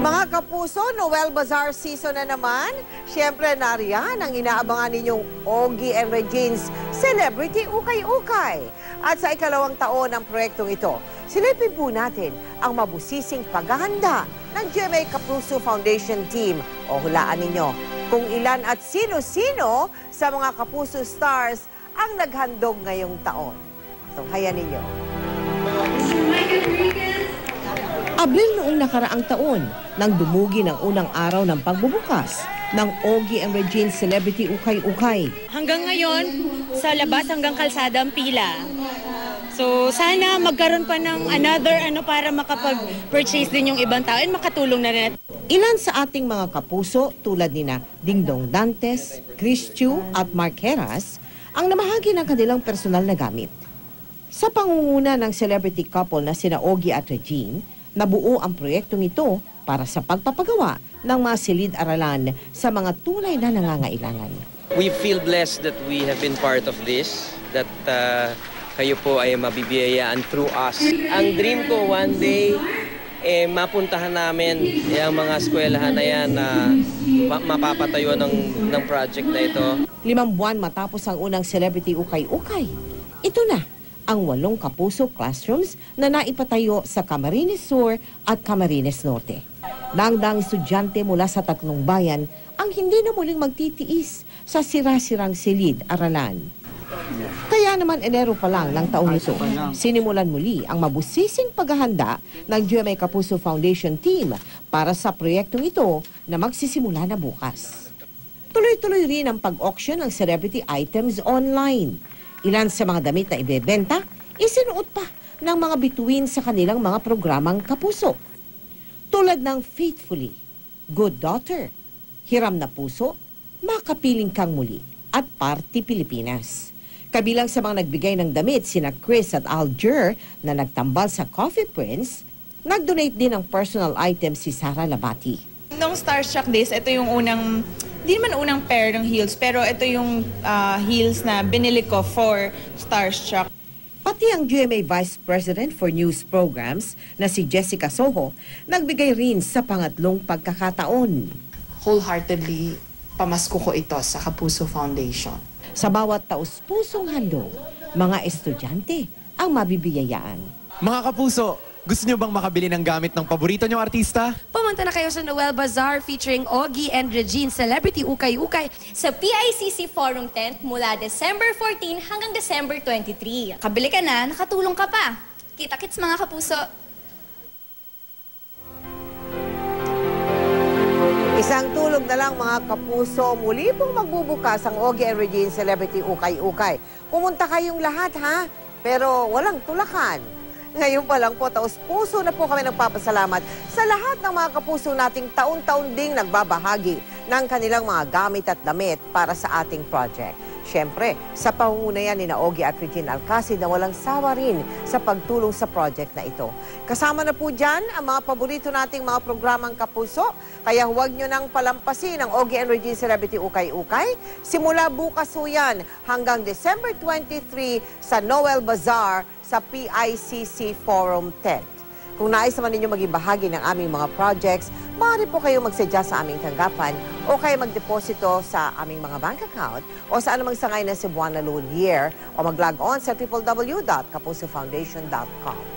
Mga kapuso, Noel Bazaar season na naman. Siyempre, nariyan ang inaabangan ninyong Ogie and Regine's Celebrity Ukay-Ukay. At sa ikalawang taon ng proyektong ito, silipin po natin ang mabusising paghahanda ng GMA Kapuso Foundation Team. O hulaan ninyo kung ilan at sino-sino sa mga Kapuso stars ang naghandog ngayong taon. Tunghayan ninyo. Abril noong nakaraang taon, nang dumugi ng unang araw ng pagbubukas ng Ogie and Regine Celebrity Ukay-Ukay. Hanggang ngayon, sa labas hanggang kalsada ang pila. So sana magkaroon pa ng another para makapag-purchase din yung ibang tao and makatulong na rin. Ilan sa ating mga kapuso tulad nina Dingdong Dantes, Chris Chu at Mark Heras ang namahagi ng kanilang personal na gamit. Sa pangunguna ng celebrity couple na sina Ogie at Regine, nabuo ang proyektong ito para sa pagpapagawa ng mga silid-aralan sa mga tunay na nangangailangan. We feel blessed that we have been part of this, that kayo po ay mabibiyayaan through us. Ang dream ko one day, mapuntahan namin yung mga eskwelahan na yan na mapapatayo ng project na ito. 5 buwan matapos ang unang celebrity ukay-ukay, ito na ang 8 kapuso classrooms na naipatayo sa Camarines Sur at Camarines Norte. Dangdang estudyante mula sa 3 bayan ang hindi na muling magtitiis sa sira-sirang silid-aralan. Kaya naman Enero pa lang ng taong ito, sinimulan muli ang mabusising paghahanda ng GMA Kapuso Foundation Team para sa proyektong ito na magsisimula na bukas. Tuloy-tuloy rin ang pag-auction ng celebrity items online. Ilan sa mga damit na ibebenta, isinuot pa ng mga bituin sa kanilang mga programang kapuso. Tulad ng Faithfully, Good Daughter, Hiram na Puso, Makapiling Kang Muli, at Party Pilipinas. Kabilang sa mga nagbigay ng damit sina Chris at Alger na nagtambal sa Coffee Prince, nag-donate din ng personal items si Sara Labati. Nung Starstruck Days, ito yung unang, hindi naman unang pair ng heels, pero ito yung heels na binili ko for Starstruck. Pati ang GMA Vice President for News Programs na si Jessica Soho, nagbigay rin sa pangatlong pagkakataon. Wholeheartedly, pamasko ko ito sa Kapuso Foundation. Sa bawat taus-pusong handog, mga estudyante ang mabibiyayaan. Mga kapuso, gusto nyo bang makabili ng gamit ng paborito nyong artista? Pumunta na kayo sa Noel Bazaar featuring Ogie and Regine Celebrity Ukay-Ukay sa PICC Forum Tent mula December 14 hanggang December 23. Kabili ka na, nakatulong ka pa. Kita-kits mga kapuso! Isang tulog na lang mga kapuso, muli pong magbubukas ang Ogie and Regine Celebrity Ukay-Ukay. Pumunta kayong lahat ha, pero walang tulakan. Ngayon pa lang po, taos-puso na po kami nagpapasalamat sa lahat ng mga kapuso nating taon-taon ding nagbabahagi ng kanilang mga gamit at damit para sa ating project. Siyempre, sa pangungunayan ni Ogie at Regine Alcacid na walang sawa rin sa pagtulong sa project na ito. Kasama na po dyan ang mga paborito nating mga programang kapuso, kaya huwag nyo nang palampasin ang Ogie and Regine Celebrity Ukay-Ukay. Simula bukas po yan hanggang December 23 sa Noel Bazaar sa PICC Forum Tent. Kung nais naman ninyo maging bahagi ng aming mga projects, maaari po kayo magsadya sa aming tanggapan o kaya magdeposito sa aming mga bank account o sa anumang sangay na Cebuana Loan Year o mag-log on sa www.kapusofoundation.com.